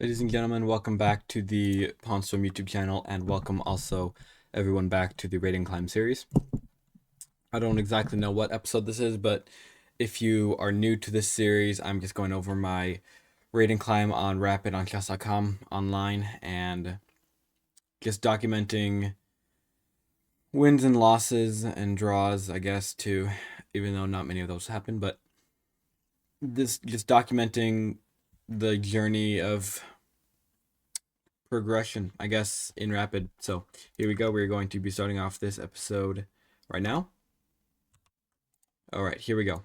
Ladies and gentlemen, welcome back to the Pawnstorm YouTube channel, and welcome also everyone back to the Raid and Climb series. I don't exactly know what episode this is, but if you are new to this series, I'm just going over my Raid and Climb on Rapid on chess.com online and just documenting wins and losses and draws, I guess, too, even though not many of those happen, but this just documenting the journey of progression, I guess, in Rapid. So here we go. We're going to be starting off this episode right now. All right, here we go.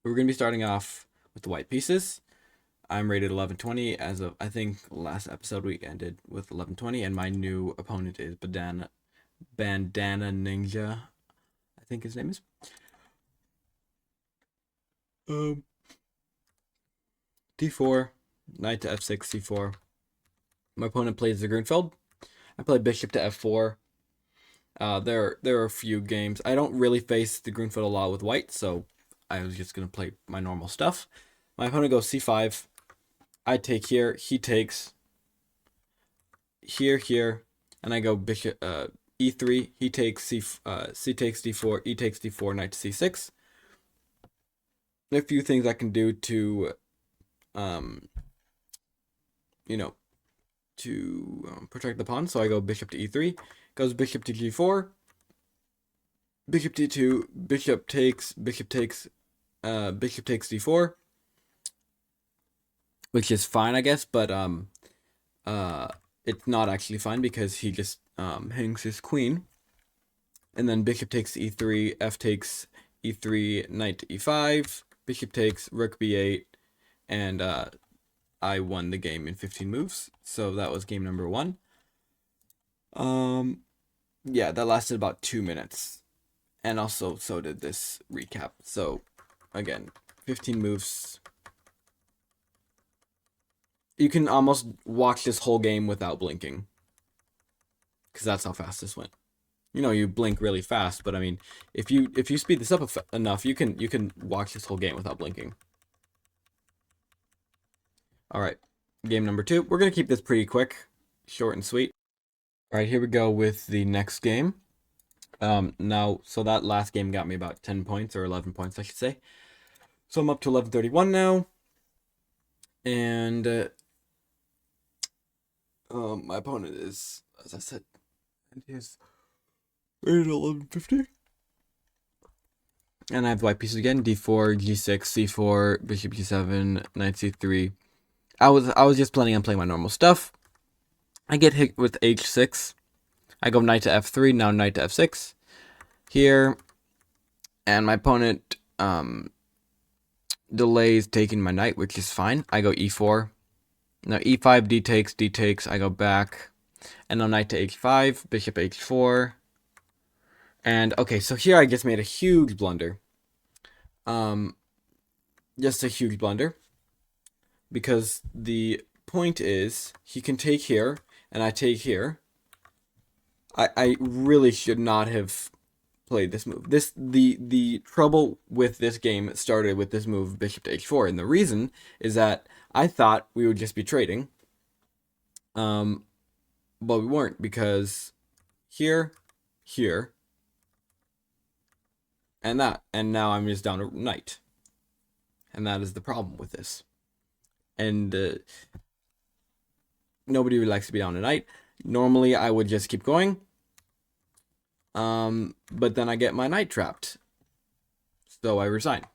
We're going to be starting off with the white pieces. I'm rated 1120 as of, I think, last episode we ended with 1120, and my new opponent is Bandana Ninja, I think his name is. D4, knight to f6, c4. My opponent plays the Grunfeld. I play bishop to f4. There are a few games. I don't really face the Grunfeld a lot with white, so I was just going to play my normal stuff. My opponent goes c5. I take here. He takes here, and I go bishop e3. He takes c takes d4. E takes d4. Knight to c6. A few things I can do to, protect the pawn. So I go bishop to e3. Goes bishop to g4. Bishop d2. Bishop takes d4, which is fine, I guess, but it's not actually fine because he just hangs his queen, and then bishop takes e3, f takes e3, knight to e5, bishop takes, rook b8, and I won the game in 15 moves. So that was game number 1. Yeah, that lasted about 2 minutes, and also so did this recap. So again, 15 moves. You can almost watch this whole game without blinking, because that's how fast this went. You blink really fast, but I mean, if you speed this up enough, you can watch this whole game without blinking. All right, game number 2. We're gonna keep this pretty quick, short and sweet. All right, here we go with the next game. Now, so that last game got me about 10 points, or 11 points, I should say. So I'm up to 1131 now, and my opponent is, as I said, and he is rated 1150. And I have white pieces again: d4, g6, c4, bishop g7, knight c3. I was just planning on playing my normal stuff. I get hit with h6. I go knight to f3. Now knight to f6 here, and my opponent delays taking my knight, which is fine. I go e4. Now e5, d takes. I go back, and now knight to h5, bishop h4. And okay, so here I just made a huge blunder. Just a huge blunder, because the point is he can take here and I take here. I really should not have played this move. The trouble with this game started with this move bishop to h4, and the reason is that I thought we would just be trading, but we weren't, because here, and that, and now I'm just down a knight, and that is the problem with this. And nobody really likes to be down a knight. Normally I would just keep going, but then I get my knight trapped, so I resign.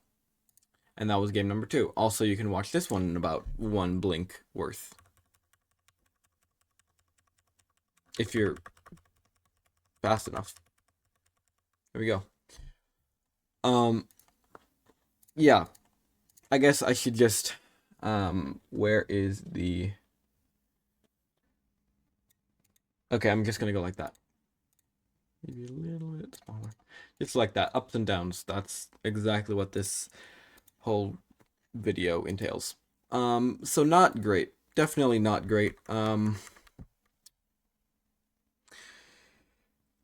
And that was game number 2. Also, you can watch this one in about 1 blink worth, if you're fast enough. Here we go. Yeah, I guess I should just, where is the, okay, I'm just gonna go like that. Maybe a little bit smaller. Just like that, ups and downs. That's exactly what this whole video entails. So not great. Definitely not great.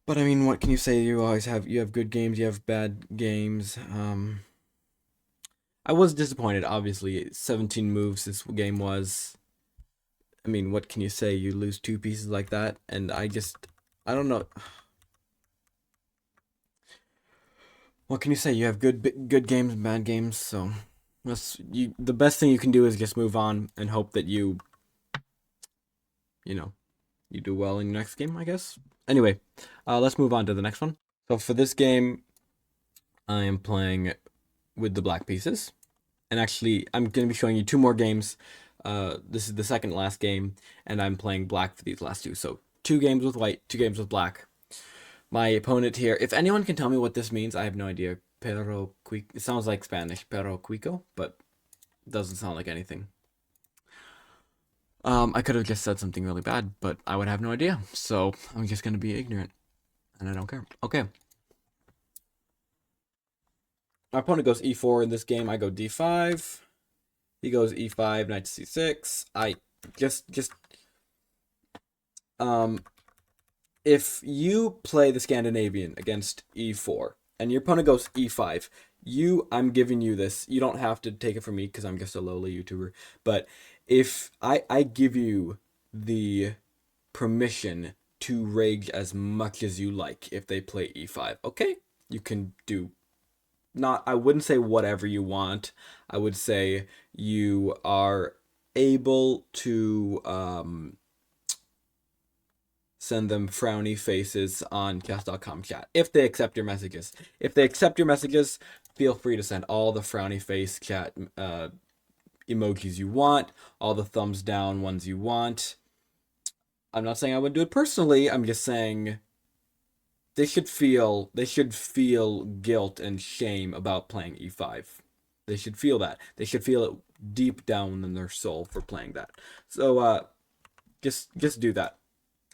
But I mean, what can you say? You have good games, you have bad games. I was disappointed, obviously. 17 moves this game was. I mean, what can you say? You lose two pieces like that, and I don't know. What can you say? You have good games and bad games, so the best thing you can do is just move on and hope that you know, you do well in your next game, I guess. Anyway, let's move on to the next one. So for this game, I am playing with the black pieces. And actually, I'm going to be showing you two more games. This is the second last game, and I'm playing black for these last two. So 2 games with white, 2 games with black. My opponent here, if anyone can tell me what this means, I have no idea. Pero Quico. It sounds like Spanish, Pero Quico, but it doesn't sound like anything. I could have just said something really bad, but I would have no idea. So I'm just going to be ignorant, and I don't care. Okay. My opponent goes e4 in this game. I go d5. He goes e5, knight to c6. I just if you play the Scandinavian against e4 and your opponent goes e5, I'm giving you this. You don't have to take it from me because I'm just a lowly YouTuber. But if I give you the permission to rage as much as you like if they play e5, okay? You can do I wouldn't say whatever you want. I would say you are able to send them frowny faces on chess.com chat if they accept your messages. If they accept your messages, feel free to send all the frowny face chat emojis you want, all the thumbs down ones you want. I'm not saying I would do it personally. I'm just saying they should feel guilt and shame about playing e5. They should feel that. They should feel it deep down in their soul for playing that. So just do that.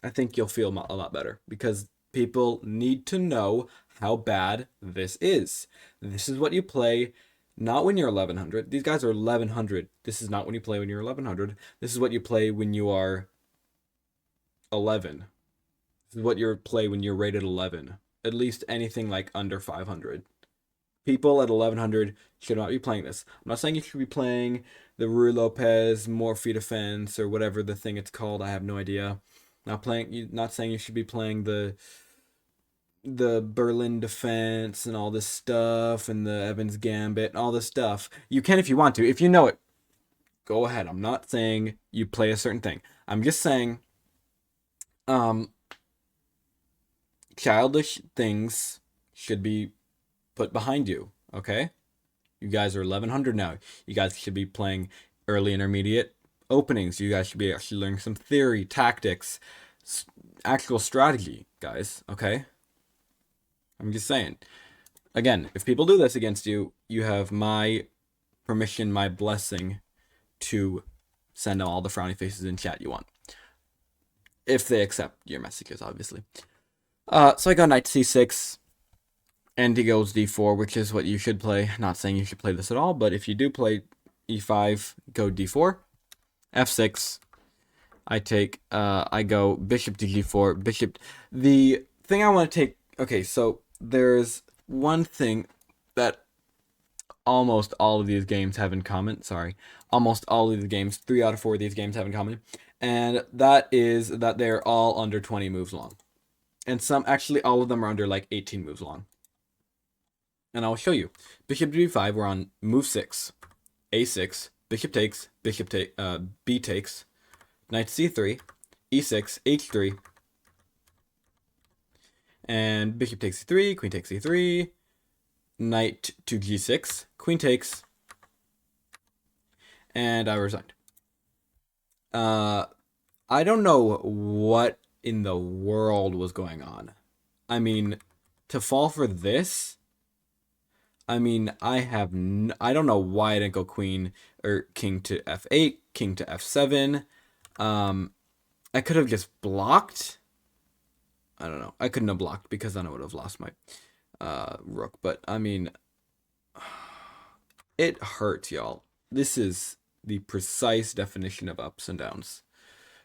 I think you'll feel a lot better because people need to know how bad this is. This is what you play, not when you're 1100. These guys are 1100. This is not when you play when you're 1100. This is what you play when you are 11. This is what you play when you're rated 11. At least anything like under 500. People at 1100 should not be playing this. I'm not saying you should be playing the Ruy Lopez Morphy Defense or whatever the thing it's called. I have no idea. Not saying you should be playing the Berlin Defense and all this stuff and the Evans Gambit and all this stuff. You can if you want to. If you know it, go ahead. I'm not saying you play a certain thing. I'm just saying childish things should be put behind you, okay? You guys are 1100 now. You guys should be playing early intermediate openings. You guys should be actually learning some theory, tactics, actual strategy, guys, okay? I'm just saying. Again, if people do this against you, you have my permission, my blessing to send all the frowny faces in chat you want. If they accept your messages, obviously. So I got knight to c6, and he goes d4, which is what you should play. Not saying you should play this at all, but if you do play e5, go d4, f6. I go bishop to g4, bishop. The thing I want to take, okay, so there's one thing that almost all of these games have in common. Almost all of the games, 3 out of 4 of these games have in common. And that is that they're all under 20 moves long. And actually all of them are under like 18 moves long. And I'll show you. Bishop to d5, we're on move 6, a6, bishop takes, b takes, knight to c3, e6, h3, and bishop takes c3, queen takes c3, knight to g6, queen takes, and I resigned. I don't know what in the world was going on. I mean, to fall for this, I mean, I don't know why I didn't go queen or king to f8, king to f7. I could have just blocked. I don't know. I couldn't have blocked because then I would have lost my rook. But I mean, it hurts, y'all. This is the precise definition of ups and downs.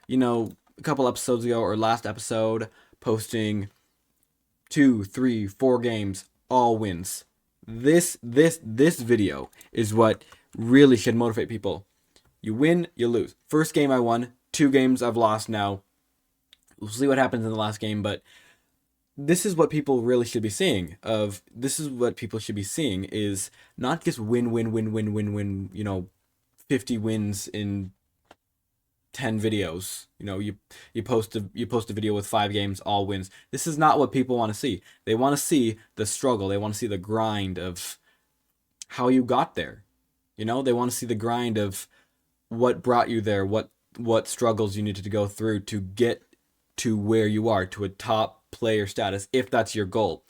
You know, a couple episodes ago or last episode, posting 2, 3, 4 games, all wins. This video is what really should motivate people. You win, you lose. First game I won, 2 games I've lost now. We'll see what happens in the last game, but this is what people really should be seeing. This is what people should be seeing is not just win, 50 wins in 10 videos. You post a video with 5 games, all wins. This is not what people want to see. They want to see the struggle. They want to see the grind of how you got there. They want to see the grind of what brought you there, what struggles you needed to go through to get to where you are, to a top player status, if that's your goal.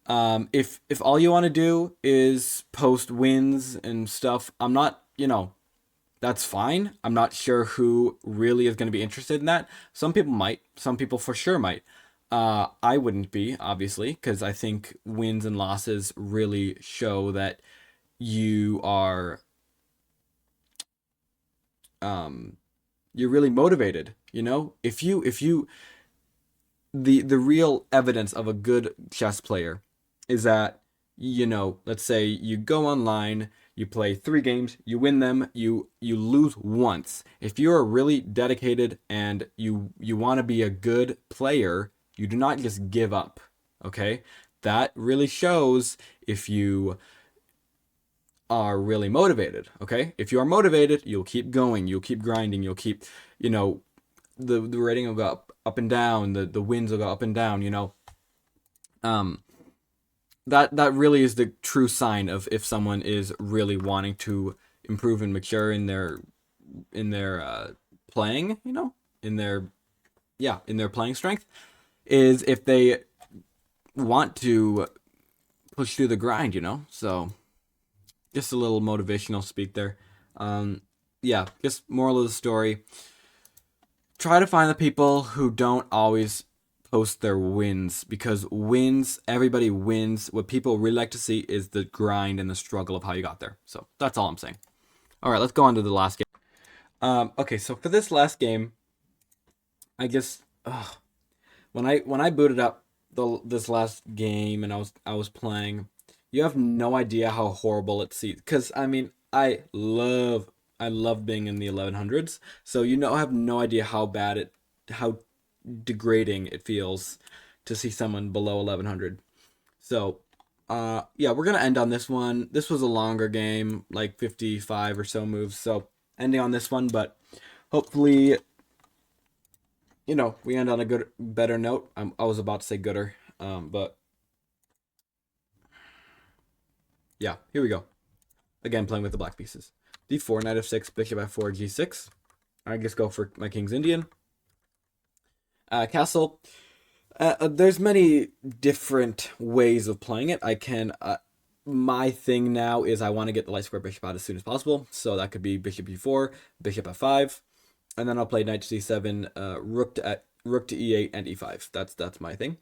If all you want to do is post wins and stuff, I'm not, that's fine. I'm not sure who really is going to be interested in that. Some people might. Some people for sure might. I wouldn't be, obviously, because I think wins and losses really show that you are you're really motivated. If you the real evidence of a good chess player is that, let's say you go online, you play 3 games, you win them, you lose once. If you're really dedicated and you want to be a good player, you do not just give up, okay? That really shows if you are really motivated, okay? If you are motivated, you'll keep going, you'll keep grinding, you'll keep, the rating will go up and down, the wins will go up and down, that really is the true sign of if someone is really wanting to improve and mature in their playing, in their playing strength, is if they want to push through the grind, so just a little motivational speak there. Just moral of the story, try to find the people who don't always post their wins, because everybody wins. What people really like to see is the grind and the struggle of how you got there. So that's all I'm saying. All right, let's go on to the last game. Okay, so for this last game, I guess when I booted up this last game and I was playing, you have no idea how horrible it seems. Because I love being in the 1100s. So I have no idea how degrading it feels to see someone below 1100. So we're gonna end on this one. This was a longer game, like 55 or so moves, so ending on this one, but hopefully we end on a better note. I was about to say gooder, but yeah, here we go. Again, playing with the black pieces. d4, knight f6, bishop f4, g6. I guess go for my king's Indian. Castle. There's many different ways of playing it. I can. My thing now is I want to get the light square bishop out as soon as possible. So that could be bishop e4, bishop f5, and then I'll play knight to c7, rook to e8 and e5. That's my thing.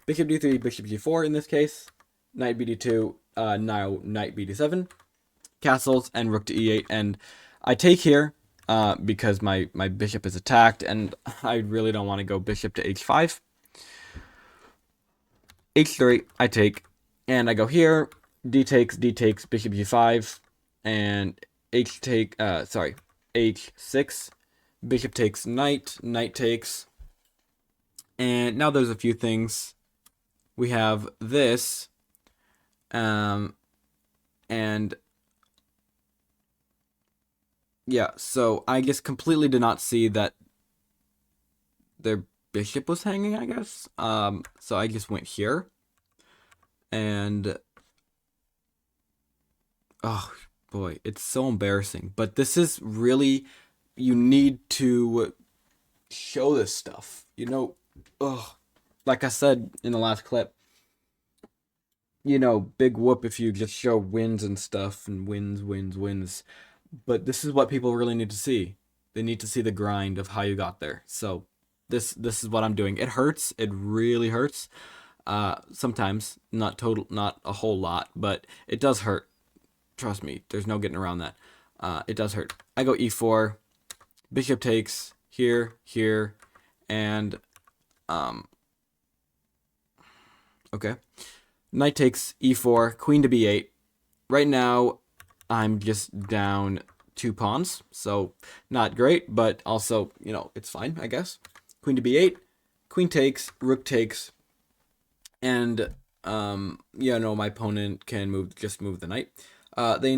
Bishop d3, bishop g4 in this case. Knight bd2, now knight bd7. Castles and rook to e8, and I take here. Because my bishop is attacked, and I really don't want to go bishop to h5. h3, I take, and I go here, d takes, bishop g5, and h6, bishop takes knight takes, and now there's a few things. We have this, and yeah, so I just completely did not see that their bishop was hanging, I guess. So I just went here. And oh boy, it's so embarrassing. But this is really, you need to show this stuff. Like I said in the last clip, big whoop if you just show wins and stuff and wins. But this is what people really need to see. They need to see the grind of how you got there. So this is what I'm doing. It hurts. It really hurts. Sometimes, not a whole lot, but it does hurt. Trust me, there's no getting around that. It does hurt. I go e4, bishop takes here, and okay. Knight takes e4, queen to b8. Right now, I'm just down 2 pawns, so not great, but also, it's fine, I guess. Queen to b8, queen takes, rook takes, and my opponent can just move the knight. They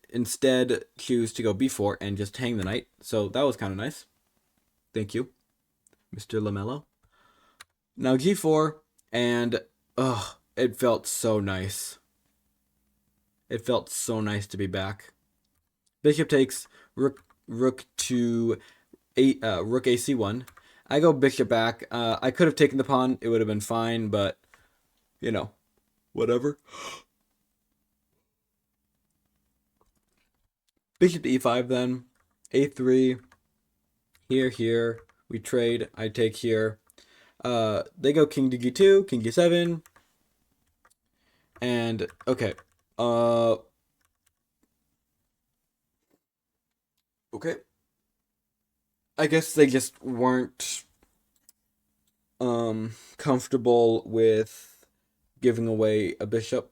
instead choose to go b4 and just hang the knight, so that was kind of nice. Thank you, Mr. Lamello. Now g4, and it felt so nice. It felt so nice to be back. Bishop takes, rook to rook ac1. I go bishop back. I could have taken the pawn. It would have been fine, but whatever. Bishop to e5 then. a3. Here. We trade. I take here. They go king to g2, king g7. And okay. Okay. I guess they just weren't comfortable with giving away a bishop,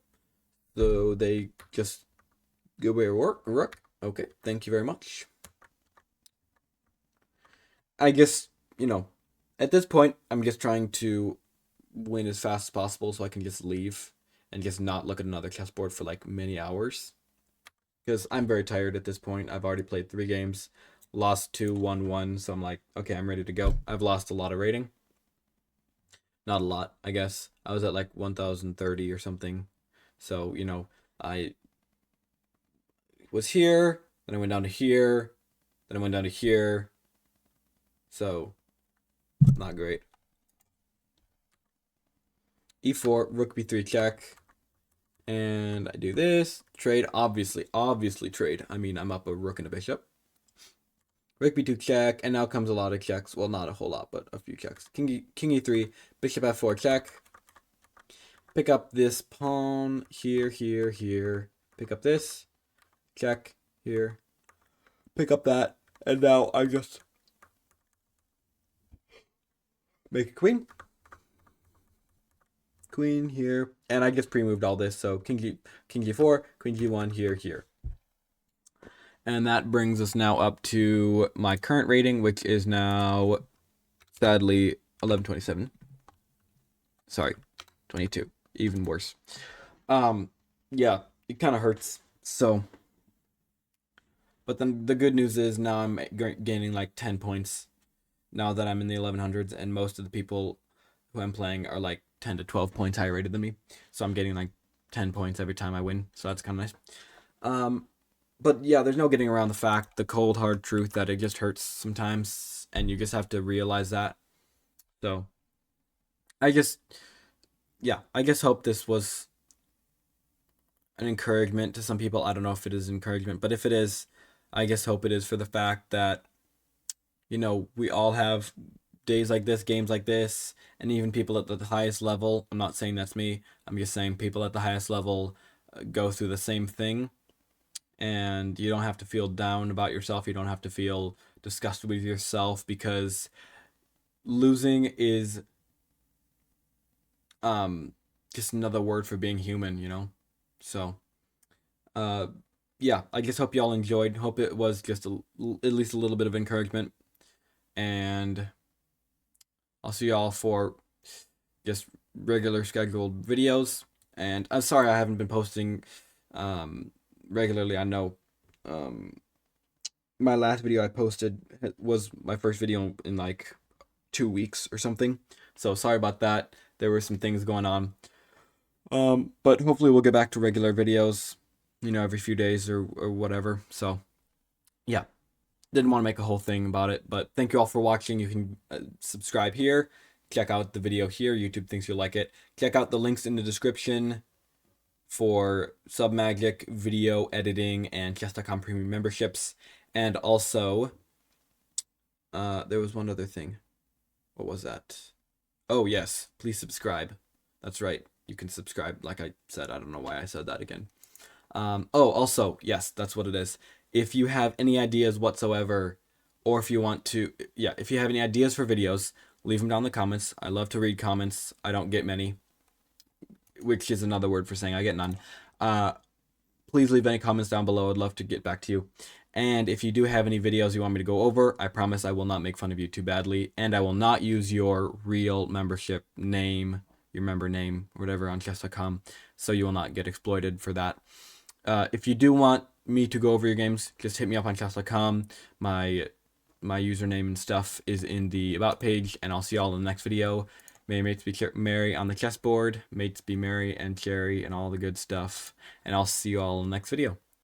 so they just give away a rook. Okay, thank you very much. I guess, at this point, I'm just trying to win as fast as possible so I can just leave and just not look at another chessboard for like many hours. Because I'm very tired at this point. I've already played 3 games, lost 2, won 1, so I'm like, okay, I'm ready to go. I've lost a lot of rating. Not a lot, I guess. I was at like 1030 or something. So, I was here, then I went down to here, then I went down to here. So, not great. e4, rook b3 check. And I do this. Trade, obviously trade. I mean, I'm up a rook and a bishop. Rook b2 check, and now comes a lot of checks. Well, not a whole lot, but a few checks. King e3, bishop f4 check. Pick up this pawn here. Pick up this. Check here. Pick up that. And now I just make a queen. Queen here. And I just pre-moved all this. So king g4, queen g1 here. And that brings us now up to my current rating, which is now, sadly, 1127. Sorry, 22. Even worse. Yeah, it kind of hurts. So, but then the good news is now I'm gaining like 10 points now that I'm in the 1100s, and most of the people who I'm playing are like 10 to 12 points higher rated than me. So I'm getting like 10 points every time I win. So that's kind of nice. But yeah, there's no getting around the cold, hard truth that it just hurts sometimes, and you just have to realize that. So, I just hope this was an encouragement to some people. I don't know if it is encouragement, but if it is, I just hope it is for the fact that, we all have days like this, games like this, and even people at the highest level. I'm not saying that's me. I'm just saying people at the highest level go through the same thing. And you don't have to feel down about yourself. You don't have to feel disgusted with yourself, because losing is just another word for being human. So, yeah, I just hope y'all enjoyed. Hope it was just at least a little bit of encouragement. And I'll see y'all for just regular scheduled videos. And I'm sorry I haven't been posting regularly. I know my last video I posted was my first video in like 2 weeks or something. So sorry about that. There were some things going on. But hopefully we'll get back to regular videos, every few days or whatever. So, yeah. Didn't want to make a whole thing about it, but thank you all for watching. You can subscribe here. Check out the video here. YouTube thinks you'll like it. Check out the links in the description for Submagic, video editing, and Chess.com premium memberships. And also, there was one other thing. What was that? Oh, yes. Please subscribe. That's right. You can subscribe, like I said. I don't know why I said that again. Also, yes, that's what it is. If you have any ideas whatsoever, or if you want to, if you have any ideas for videos, leave them down in the comments. I love to read comments. I don't get many, which is another word for saying I get none. please leave any comments down below. I'd love to get back to you. And if you do have any videos you want me to go over, I promise I will not make fun of you too badly, and I will not use your real membership name, your member name, whatever, on chess.com, so you will not get exploited for that. If you do want me to go over your games, just hit me up on chess.com. My username and stuff is in the About page, and I'll see y'all in the next video. May mates be merry on the chessboard, mates be merry and cherry, and all the good stuff. And I'll see you all in the next video.